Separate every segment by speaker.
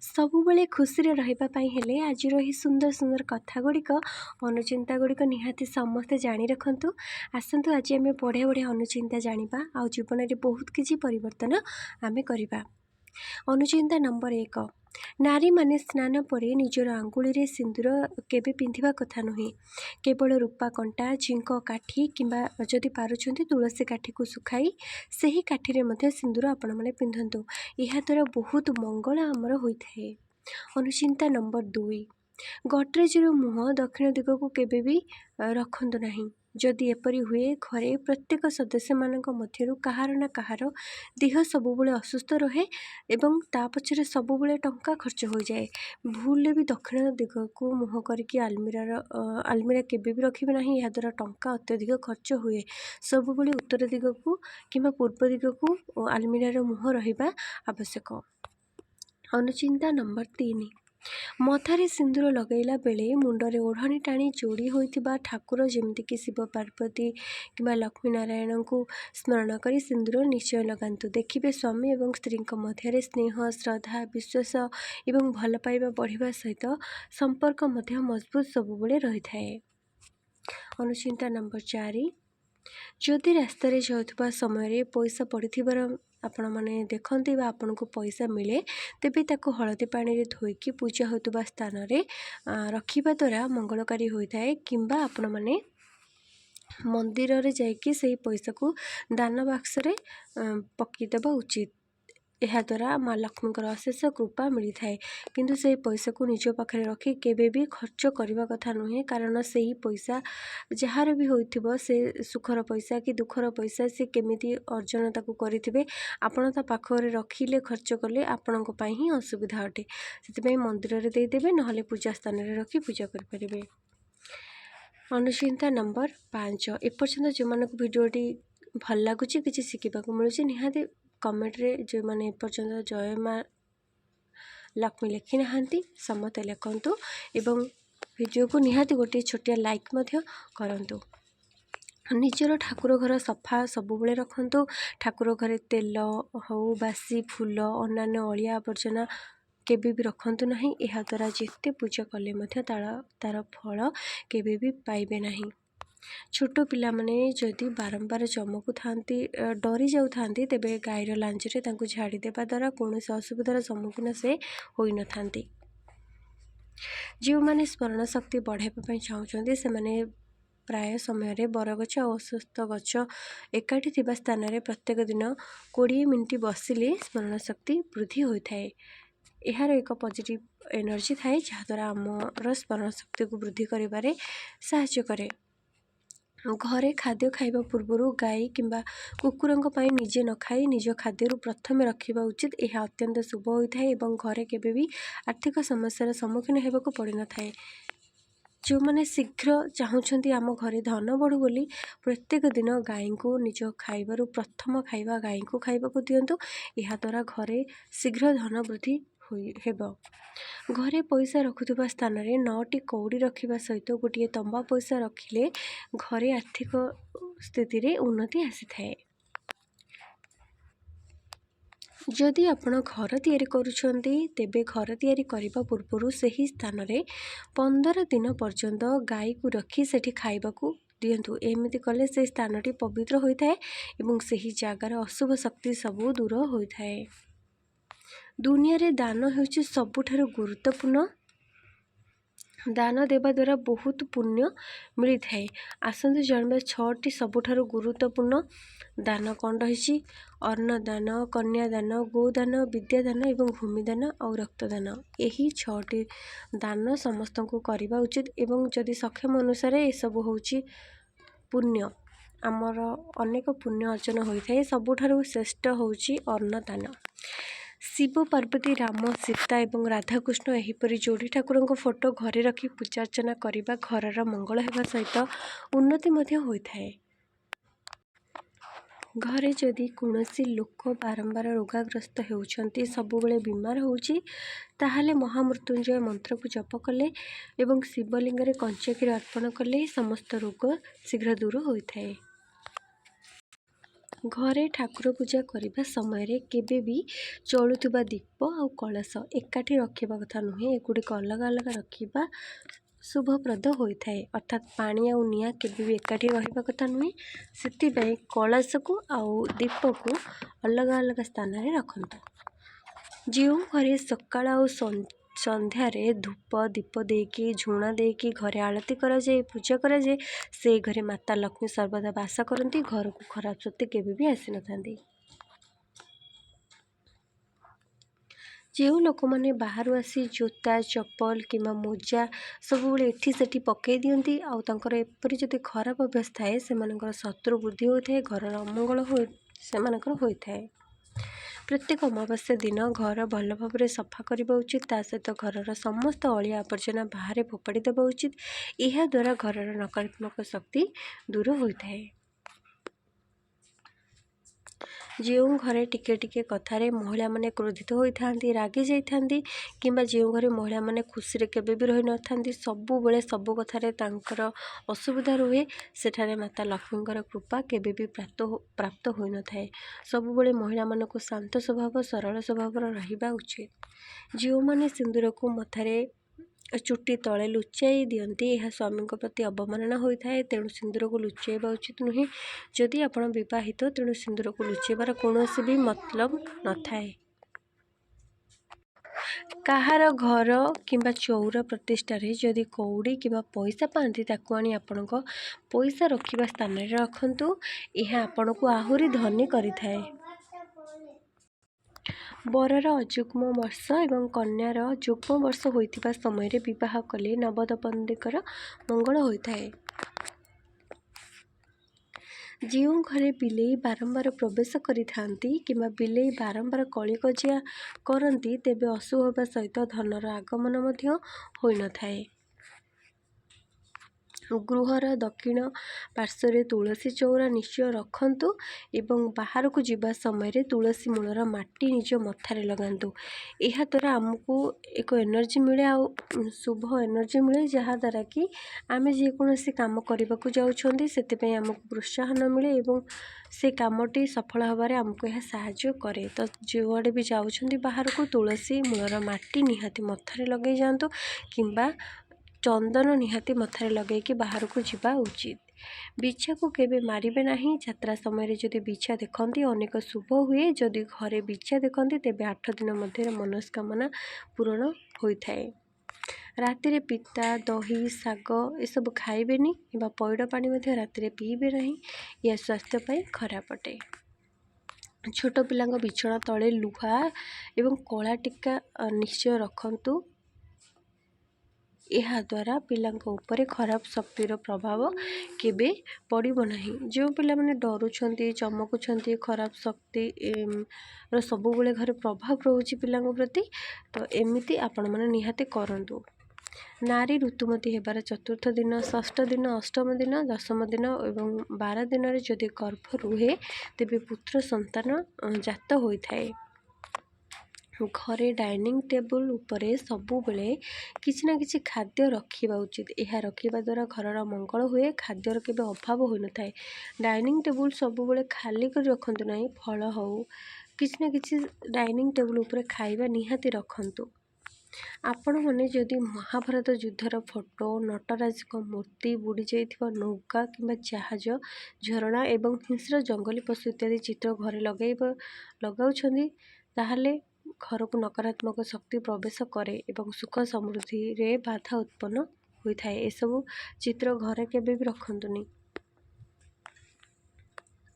Speaker 1: ସବୁବେଳେ ଖୁସିରେ ରହିବା ପାଇଁ ହେଲେ ଆଜିର ଏହି ସୁନ୍ଦର ସୁନ୍ଦର କଥା ଗୁଡ଼ିକ ଅନୁଚିନ୍ତା ଗୁଡ଼ିକ ନିହାତି ସମସ୍ତେ ଜାଣି ରଖନ୍ତୁ। ଆସନ୍ତୁ ଆଜି ଆମେ ବଢ଼ିଆ ବଢ଼ିଆ ଅନୁଚିନ୍ତା ଜାଣିବା ଆଉ ଜୀବନରେ ବହୁତ କିଛି ପରିବର୍ତ୍ତନ ଆମେ କରିବା। ଅନୁଚିନ୍ତା ନମ୍ବର 1, ନାରୀମାନେ ସ୍ନାନ ପରେ ନିଜର ଆଙ୍ଗୁଳିରେ ସିନ୍ଦୁର କେବେ ପିନ୍ଧିବା କଥା ନୁହେଁ। କେବଳ ରୂପା କଣ୍ଟା, ଝିଙ୍କ କାଠି କିମ୍ବା ଯଦି ପାରୁଛନ୍ତି ତୁଳସୀ କାଠିକୁ ଶୁଖାଇ ସେହି କାଠିରେ ମଧ୍ୟ ସିନ୍ଦୁର ଆପଣମାନେ ପିନ୍ଧନ୍ତୁ। ଏହାଦ୍ୱାରା ବହୁତ ମଙ୍ଗଳ ଆମର ହୋଇଥାଏ। ଅନୁଚିନ୍ତା ନମ୍ବର 2, ଗଡରେଜର ମୁହଁ ଦକ୍ଷିଣ ଦିଗକୁ କେବେ ବି ରଖନ୍ତୁ ନାହିଁ। ଯଦି ଏପରି ହୁଏ ଘରେ ପ୍ରତ୍ୟେକ ସଦସ୍ୟମାନଙ୍କ ମଧ୍ୟରୁ କାହାର ନା କାହାର ଦେହ ସବୁବେଳେ ଅସୁସ୍ଥ ରହେ ଏବଂ ତା ପଛରେ ସବୁବେଳେ ଟଙ୍କା ଖର୍ଚ୍ଚ ହୋଇଯାଏ। ଭୁଲରେ ବି ଦକ୍ଷିଣ ଦିଗକୁ ମୁହଁ କରିକି ଆଲମିରା କେବେ ବି ରଖିବେ ନାହିଁ। ଏହାଦ୍ୱାରା ଟଙ୍କା ଅତ୍ୟଧିକ ଖର୍ଚ୍ଚ ହୁଏ। ସବୁବେଳେ ଉତ୍ତର ଦିଗକୁ କିମ୍ବା ପୂର୍ବ ଦିଗକୁ ଆଲମିରାର ମୁହଁ ରହିବା ଆବଶ୍ୟକ। ଅନୁଚିନ୍ତା ନମ୍ବର 3, ମଥାରେ ସିନ୍ଦୁର ଲଗାଇଲା ବେଳେ ମୁଣ୍ଡରେ ଓଢ଼ଣି ଟାଣି ଯୋଡ଼ି ହୋଇଥିବା ଠାକୁର ଯେମିତିକି ଶିବ, ପାର୍ବତୀ କିମ୍ବା ଲକ୍ଷ୍ମୀ ନାରାୟଣଙ୍କୁ ସ୍ମରଣ କରି ସିନ୍ଦୁର ନିଶ୍ଚୟ ଲଗାନ୍ତୁ। ଦେଖିବେ ସ୍ୱାମୀ ଏବଂ ସ୍ତ୍ରୀଙ୍କ ମଧ୍ୟରେ ସ୍ନେହ, ଶ୍ରଦ୍ଧା, ବିଶ୍ୱାସ ଏବଂ ଭଲ ପାଇବା ବଢ଼ିବା ସହିତ ସମ୍ପର୍କ ମଧ୍ୟ ମଜବୁତ ସବୁବେଳେ ରହିଥାଏ। ଅନୁଚିନ୍ତା ନମ୍ବର 4, ଯଦି ରାସ୍ତାରେ ଯାଉଥିବା ସମୟରେ ପଇସା ପଡ଼ିଥିବାର ଆପଣମାନେ ଦେଖନ୍ତି ବା ଆପଣଙ୍କୁ ପଇସା ମିଳେ, ତେବେ ତାକୁ ହଳଦୀ ପାଣିରେ ଧୋଇକି ପୂଜା ହେଉଥିବା ସ୍ଥାନରେ ରଖିବା ଦ୍ୱାରା ମଙ୍ଗଳକାରୀ ହୋଇଥାଏ। କିମ୍ବା ଆପଣମାନେ ମନ୍ଦିରରେ ଯାଇକି ସେହି ପଇସାକୁ ଦାନ ବାକ୍ସରେ ପକାଇଦେବା ଉଚିତ। ଏହାଦ୍ୱାରା ମା ଲକ୍ଷ୍ମୀଙ୍କର ଅଶେଷ କୃପା ମିଳିଥାଏ। କିନ୍ତୁ ସେହି ପଇସାକୁ ନିଜ ପାଖରେ ରଖି କେବେ ବି ଖର୍ଚ୍ଚ କରିବା କଥା ନୁହେଁ। କାରଣ ସେହି ପଇସା ଯାହାର ବି ହୋଇଥିବ, ସେ ସୁଖର ପଇସା କି ଦୁଃଖର ପଇସା, ସେ କେମିତି ଅର୍ଜନ ତାକୁ କରିଥିବେ, ଆପଣ ତା ପାଖରେ ରଖିଲେ ଖର୍ଚ୍ଚ କଲେ ଆପଣଙ୍କ ପାଇଁ ହିଁ ଅସୁବିଧା ଅଟେ। ସେଥିପାଇଁ ମନ୍ଦିରରେ ଦେଇଦେବେ, ନହେଲେ ପୂଜା ସ୍ଥାନରେ ରଖି ପୂଜା କରିପାରିବେ। ଅନୁଚିନ୍ତା ନମ୍ବର 5, ଏପର୍ଯ୍ୟନ୍ତ ଯେଉଁମାନଙ୍କୁ ଭିଡ଼ିଓଟି ଭଲ ଲାଗୁଛି, କିଛି ଶିଖିବାକୁ ମିଳୁଛି, ନିହାତି କମେଣ୍ଟରେ ଯେଉଁମାନେ ଏପର୍ଯ୍ୟନ୍ତ ଜୟ ମା ଲକ୍ଷ୍ମୀ ଲେଖି ନାହାନ୍ତି ସମସ୍ତେ ଲେଖନ୍ତୁ ଏବଂ ଭିଡ଼ିଓକୁ ନିହାତି ଗୋଟିଏ ଛୋଟିଆ ଲାଇକ୍ ମଧ୍ୟ କରନ୍ତୁ। ନିଜର ଠାକୁର ଘର ସଫା ସବୁବେଳେ ରଖନ୍ତୁ। ଠାକୁର ଘରେ ତେଲ ହେଉ, ବାସି ଫୁଲ, ଅନ୍ୟାନ୍ୟ ଅଳିଆ ଆବର୍ଜନା କେବେ ବି ରଖନ୍ତୁ ନାହିଁ। ଏହାଦ୍ୱାରା ଯେତେ ପୂଜା କଲେ ମଧ୍ୟ ତାର ଫଳ କେବେ ବି ପାଇବେ ନାହିଁ। ଛୋଟ ପିଲାମାନେ ଯଦି ବାରମ୍ବାର ଚମକୁଥାନ୍ତି, ଡରି ଯାଉଥାନ୍ତି, ତେବେ ଗାଈର ଲାଞ୍ଜରେ ତାଙ୍କୁ ଝାଡ଼ି ଦେବା ଦ୍ୱାରା କୌଣସି ଅସୁବିଧାର ସମ୍ମୁଖୀନ ସେ ହୋଇନଥାନ୍ତି। ଯେଉଁମାନେ ସ୍ମରଣ ଶକ୍ତି ବଢ଼ାଇବା ପାଇଁ ଚାହୁଁଛନ୍ତି, ସେମାନେ ପ୍ରାୟ ସମୟରେ ବରଗଛ ଆଉ ଅଶ୍ୱତ୍ଥ ଗଛ ଏକାଠି ଥିବା ସ୍ଥାନରେ ପ୍ରତ୍ୟେକ ଦିନ 20 ମିନିଟ୍ ବସିଲେ ସ୍ମରଣ ଶକ୍ତି ବୃଦ୍ଧି ହୋଇଥାଏ। ଏହାର ଏକ ପଜିଟିଭ୍ ଏନର୍ଜି ଥାଏ, ଯାହାଦ୍ୱାରା ଆମର ସ୍ମରଣ ଶକ୍ତିକୁ ବୃଦ୍ଧି କରିବାରେ ସାହାଯ୍ୟ କରେ। ଘରେ ଖାଦ୍ୟ ଖାଇବା ପୂର୍ବରୁ ଗାଈ କିମ୍ବା କୁକୁରଙ୍କ ପାଇଁ ନିଜେ ନ ଖାଇ ନିଜ ଖାଦ୍ୟରୁ ପ୍ରଥମେ ରଖିବା ଉଚିତ। ଏହା ଅତ୍ୟନ୍ତ ଶୁଭ ହୋଇଥାଏ ଏବଂ ଘରେ କେବେ ବି ଆର୍ଥିକ ସମସ୍ୟାର ସମ୍ମୁଖୀନ ହେବାକୁ ପଡ଼ିନଥାଏ। ଯେଉଁମାନେ ଶୀଘ୍ର ଚାହୁଁଛନ୍ତି ଆମ ଘରେ ଧନ ବଢ଼ୁ ବୋଲି, ପ୍ରତ୍ୟେକ ଦିନ ଗାଈଙ୍କୁ ନିଜ ଖାଇବାରୁ ପ୍ରଥମ ଖାଇବା ଗାଈଙ୍କୁ ଖାଇବାକୁ ଦିଅନ୍ତୁ। ଏହାଦ୍ୱାରା ଘରେ ଶୀଘ୍ର ଧନ ବୃଦ୍ଧି ହେବ। ଘରେ ପଇସା ରଖୁଥିବା ସ୍ଥାନରେ 9ଟି କଉଡ଼ି ରଖିବା ସହିତ ଗୋଟିଏ ତମ୍ବା ପଇସା ରଖିଲେ ଘରେ ଆର୍ଥିକ ସ୍ଥିତିରେ ଉନ୍ନତି ଆସିଥାଏ। ଯଦି ଆପଣ ଘର ତିଆରି କରୁଛନ୍ତି, ତେବେ ଘର ତିଆରି କରିବା ପୂର୍ବରୁ ସେହି ସ୍ଥାନରେ 15 ଦିନ ପର୍ଯ୍ୟନ୍ତ ଗାଈକୁ ରଖି ସେଠି ଖାଇବାକୁ ଦିଅନ୍ତୁ। ଏମିତି କଲେ ସେହି ସ୍ଥାନଟି ପବିତ୍ର ହୋଇଥାଏ ଏବଂ ସେହି ଜାଗାର ଅଶୁଭ ଶକ୍ତି ସବୁ ଦୂର ହୋଇଥାଏ। ଦୁନିଆରେ ଦାନ ହେଉଛି ସବୁଠାରୁ ଗୁରୁତ୍ୱପୂର୍ଣ୍ଣ। ଦାନ ଦେବା ଦ୍ୱାରା ବହୁତ ପୁଣ୍ୟ ମିଳିଥାଏ। ଆସନ୍ତୁ ଜାଣିବା 6ଟି ସବୁଠାରୁ ଗୁରୁତ୍ୱପୂର୍ଣ୍ଣ ଦାନ କ'ଣ ରହିଛି। ଅନ୍ନଦାନ, କନ୍ୟାଦାନ, ଗୋଦାନ, ବିଦ୍ୟାଦାନ ଏବଂ ଭୂମିଦାନ ଆଉ ରକ୍ତଦାନ। ଏହି 6ଟି ଦାନ ସମସ୍ତଙ୍କୁ କରିବା ଉଚିତ ଏବଂ ଯଦି ସକ୍ଷମ ଅନୁସାରେ ଏସବୁ ହେଉଛି ପୁଣ୍ୟ, ଆମର ଅନେକ ପୁଣ୍ୟ ଅର୍ଜନ ହୋଇଥାଏ। ସବୁଠାରୁ ଶ୍ରେଷ୍ଠ ହେଉଛି ଅନ୍ନଦାନ। ଶିବ, ପାର୍ବତୀ, ରାମ, ସୀତା ଏବଂ ରାଧାକୃଷ୍ଣ ଏହିପରି ଯୋଡ଼ି ଠାକୁରଙ୍କ ଫଟୋ ଘରେ ରଖି ପୂଜା ଅର୍ଚ୍ଚନା କରିବା ଘରର ମଙ୍ଗଳ ହେବା ସହିତ ଉନ୍ନତି ମଧ୍ୟ ହୋଇଥାଏ। ଘରେ ଯଦି କୌଣସି ଲୋକ ବାରମ୍ବାର ରୋଗାଗ୍ରସ୍ତ ହେଉଛନ୍ତି, ସବୁବେଳେ ବିମାର ହେଉଛି, ତାହେଲେ ମହାମୃତ୍ୟୁଞ୍ଜୟ ମନ୍ତ୍ରକୁ ଜପ କଲେ ଏବଂ ଶିବଲିଙ୍ଗରେ କଞ୍ଚା କ୍ଷୀର ଅର୍ପଣ କଲେ ସମସ୍ତ ରୋଗ ଶୀଘ୍ର ଦୂର ହୋଇଥାଏ। घरे ठाकुर पूजा करने समय केबे भी चलुवा दीप आ कलश एकाठी रखा कथा नुहे। एगुड़िक अलग अलग रखा शुभप्रद होता है। अर्थात पानी आउ निया केबे भी एकाठी रहा कथा नुहे। से कलश को आउ दीप को अलग अलग स्थान में रखता। जो घरे सकाळ आ संध्यार धूप दीप देकी झुणा देकी घरे आलती कराए पूजा कराए से घरे माता लक्ष्मी सर्वदा बास करती। घर को खराब शक्ति केबे भी आसी न थांती। जो लोक मैंने बाहर आसी जोता चप्पल कि मोजा सब एठी सेठी पकई दियंती आउ तांकर एपरि जदि खराब अभ्यास थाए से शत्रु बुद्धि होता है। घर अमंगल होता है। प्रत्येक अमावास्या दिन घर भल भाव सफा करने उचित। ता सहित घर समस्त अलिया आवर्जना बाहर फोपाड़ी देवा उचित। यह द्वारा घर नकारात्मक शक्ति दूर होता है। जो घरे टिके टिके कथार महिला माने क्रोधित होती रागी जाती कि जो घरे महिला माने खुशी केबे भी रही न था सबु बेले सबु कथार असुविधा रुहे सेठारे माता लक्ष्मी कृपा केबे भी प्राप्त हो न थाए। सबु बेले महिला मानक शांत स्वभाव सरल स्वभाव रहिबा उचित। जो माने सिंदूर को मथारे चुट्टी तले लुचाई दियंती यह स्वामी प्रति अवमानना होता है। तेणु सिंदूर को लुचाइबा उचित नुहे। जदि आपण विवाहित तेणु सिंदूर को लुचाइबार कौनसी भी मतलब न थाए। कहार घर किंबा चौर प्रतिष्ठार जदि कौड़ी किंबा पैसा पाती ताकू आनी आपण पैसा रखिबा स्थान रे रखंतु। यह आपण को आहुरी धनी करिथाए। बरर अजुग्म वर्ष एवं कन्यार जुग्म वर्ष होइतिबा समय विवाह कले नवदंपतिकर मंगल होता है। जो घरे बिलेई बारंबार प्रवेश करिथांती किंबा बिलेई बारंबार कली कजिया करती तेबे अशुभ होगा सहित धनर आगमन मध्य होई न थाए। गृहर दक्षिण पार्श्व तुलसी चौरा निश्चय रखंतु एवं बाहर को जीवा समय तुलसी मूलर माटी निज मथारे लगांतु। यह द्वारा आमको एक एनर्जी मिले आ शुभ एनर्जी मिले जहाँ द्वारा कि आमे जेकोसी काम करने को जाउछंती सेतिपई आमको प्रोत्साहन मिले एवं से कामटी सफल होबारे आमको यह साहाय्य करे। तो जो आड़े भी जाउछंती बाहर को तुलसी मूलर माटी निहाती मथारे लगे जातु किंबा चंदन निहाती मथारे लगे कि बाहर को जीवा उचित। बिछा को केबे मारिबे नहीं। यात्रा समय जदि बिछा देखती अनेक शुभ हुए। जदि घरे बिछा देखती तेबे 8 दिन मध्य मनस्कामना पूरण होता है। राति पिता दही शाग यह खाइबेनी कि पैड़ पानी राति पीबे नहीं। यह स्वास्थ्य खराब अटे। छोट पिला बिछଣା तले लुहा एवं कला टीका निश्चय रखंतु। यह द्वारा पिला ऊपर खराब शक्तिर प्रभाव केबे पड़िबो नहीं। जो पिला माने डरुछंती चमकुछंती खराब शक्ति सबु बेले घर प्रभाव रोची पिला प्रति तो एमिति आपण माने निहाती करंतु। नारी ऋतुमती हेबार चतुर्थ दिन षष्ठ दिन अष्टम दिन दशम दिन एवं 12 दिन जदि गर्भ रुहे तेबे पुत्र संतान जात होता है। घरे डाइनिंग टेबल उपरे सबु बेले किछि ना किछि खाद्य रखिबा उचित। यह रखिबा द्वारा घरर मंगल हुए खाद्यर केबे अभाव होई न थाए। डाइनिंग टेबल सबु बेले खाली कर रखंतु नहीं। फल हो किछि ना किछि डाइनिंग टेबल उपरे खाइबा निहाती रखंतु। आपण माने जदि महाभारत युद्धर फोटो नटराज मूर्ति बुड़ी जाइथिबा नौका किंबा जहाज झरणा एवं हिंस्र जंगली पशु इत्यादि चित्र घरे लगाउछंदी ताहले घर को नकारात्मक शक्ति प्रवेश करे एवं सुख समृद्धि रे बाधा उत्पन्न होता है। ये सब चित्र घरे केबे भी रखंतुनी।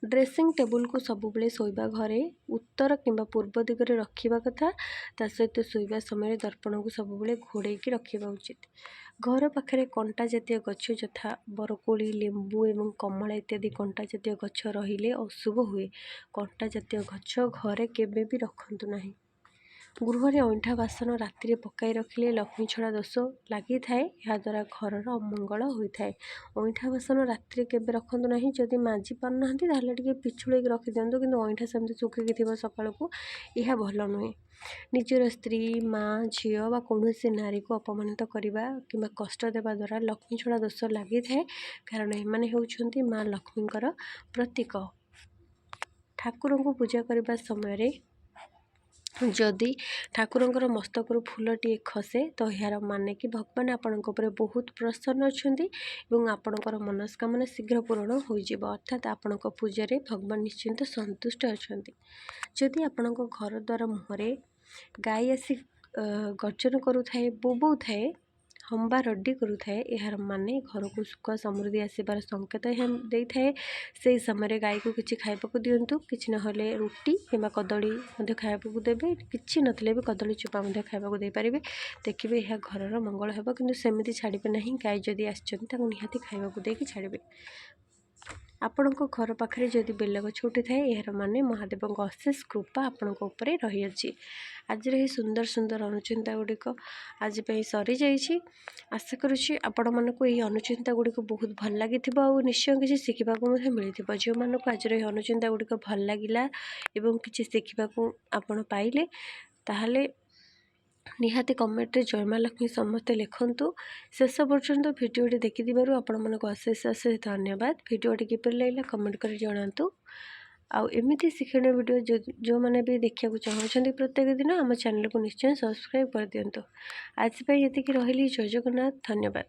Speaker 1: ड्रेसिंग टेबल को सबु बेले शोइबा घरे उत्तर किंबा पूर्व दिगरे रखिबा कथा। ता सहित शोइबा समय दर्पण को सबु बेले घोड़े की रखिबा उचित। घर पाखरे कंटा जातीय गछ यथा बरकोली लेंबू एवं कमला इत्यादि कंटा जातीय गछ रहिले अशुभ हुए। कंटा जातीय गछ घरे केबे भी रखंतु नहीं। गृह अईठा बासन राति पकाई रखिले लक्ष्मी छड़ा दोष लगी थाए। या द्वारा घरर अमंगल होता है। अईठा बासन राति केबे रखंतु नहीं। जदि माजी पारना टे पिछुड़े रखी दिंतु कि अईठा सेमती सुखी थी सका को यह भल नुहे। निजर स्त्री माँ झील बा कौन नारी को अपमानित करने कि कष्ट देवा द्वारा लक्ष्मी छड़ा दोष लगी थाए। कारण एमाने होउछंती माँ लक्ष्मीकर प्रतीक। ଠାକୁରଙ୍କୁ ପୂଜା କରିବା ସମୟରେ ଯଦି ଠାକୁରଙ୍କର ମସ୍ତକରୁ ଫୁଲଟିଏ ଖସେ ତ ଏହାର ମାନେ କି ଭଗବାନ ଆପଣଙ୍କ ଉପରେ ବହୁତ ପ୍ରସନ୍ନ ଅଛନ୍ତି ଏବଂ ଆପଣଙ୍କର ମନସ୍କାମନା ଶୀଘ୍ର ପୂରଣ ହୋଇଯିବ, ଅର୍ଥାତ୍ ଆପଣଙ୍କ ପୂଜାରେ ଭଗବାନ ନିଶ୍ଚିନ୍ତ ସନ୍ତୁଷ୍ଟ ଅଛନ୍ତି। ଯଦି ଆପଣଙ୍କ ଘର ଦ୍ୱାର ମୁହଁରେ ଗାଈ ଆସି ଗର୍ଜନ କରୁଥାଏ, ବୋବଉଥାଏ, ହମ୍ବା ରଡ଼ି କରୁଥାଏ, ଏହାର ମାନେ ଘରକୁ ସୁଖ ସମୃଦ୍ଧି ଆସିବାର ସଂକେତ ଏହା ଦେଇଥାଏ। ସେହି ସମୟରେ ଗାଈକୁ କିଛି ଖାଇବାକୁ ଦିଅନ୍ତୁ, କିଛି ନହେଲେ ରୁଟି କିମ୍ବା କଦଳୀ ମଧ୍ୟ ଖାଇବାକୁ ଦେବେ, କିଛି ନଥିଲେ ବି କଦଳୀ ଚୋପା ମଧ୍ୟ ଖାଇବାକୁ ଦେଇପାରିବେ। ଦେଖିବେ ଏହା ଘରର ମଙ୍ଗଳ ହେବ, କିନ୍ତୁ ସେମିତି ଛାଡ଼ିବେ ନାହିଁ। ଗାଈ ଯଦି ଆସିଛନ୍ତି ତାକୁ ନିହାତି ଖାଇବାକୁ ଦେଇକି ଛାଡ଼ିବେ। ଆପଣଙ୍କ ଘର ପାଖରେ ଯଦି ବେଲଗଛ ଉଠିଥାଏ, ଏହାର ମାନେ ମହାଦେବଙ୍କ ଅଶେଷ କୃପା ଆପଣଙ୍କ ଉପରେ ରହିଅଛି। ଆଜିର ଏହି ସୁନ୍ଦର ସୁନ୍ଦର ଅନୁଚିନ୍ତା ଗୁଡ଼ିକ ଆଜି ପାଇଁ ସରିଯାଇଛି। ଆଶା କରୁଛି ଆପଣମାନଙ୍କୁ ଏହି ଅନୁଚିନ୍ତା ଗୁଡ଼ିକ ବହୁତ ଭଲ ଲାଗିଥିବ ଆଉ ନିଶ୍ଚୟ କିଛି ଶିଖିବାକୁ ମଧ୍ୟ ମିଳିଥିବ। ଯେଉଁମାନଙ୍କୁ ଆଜିର ଏହି ଅନୁଚିନ୍ତା ଗୁଡ଼ିକ ଭଲ ଲାଗିଲା ଏବଂ କିଛି ଶିଖିବାକୁ ଆପଣ ପାଇଲେ, ତାହେଲେ ନିହାତି କମେଣ୍ଟରେ ଜୟ ମା ଲକ୍ଷ୍ମୀ ସମସ୍ତେ ଲେଖନ୍ତୁ। ଶେଷ ପର୍ଯ୍ୟନ୍ତ ଭିଡ଼ିଓଟି ଦେଖିଥିବାରୁ ଆପଣମାନଙ୍କୁ ଅଶେଷ ଅଶେଷ ଧନ୍ୟବାଦ। ଭିଡ଼ିଓଟି କିପରି ଲାଗିଲା କମେଣ୍ଟ କରି ଜଣାନ୍ତୁ। ଆଉ ଏମିତି ଶିକ୍ଷଣୀୟ ଭିଡ଼ିଓ ଯେଉଁମାନେ ବି ଦେଖିବାକୁ ଚାହୁଁଛନ୍ତି ପ୍ରତ୍ୟେକ ଦିନ, ଆମ ଚ୍ୟାନେଲକୁ ନିଶ୍ଚୟ ସବସ୍କ୍ରାଇବ୍ କରିଦିଅନ୍ତୁ। ଆଜି ପାଇଁ ଏତିକି ରହିଲି। ଜୟ ଜଗନ୍ନାଥ, ଧନ୍ୟବାଦ।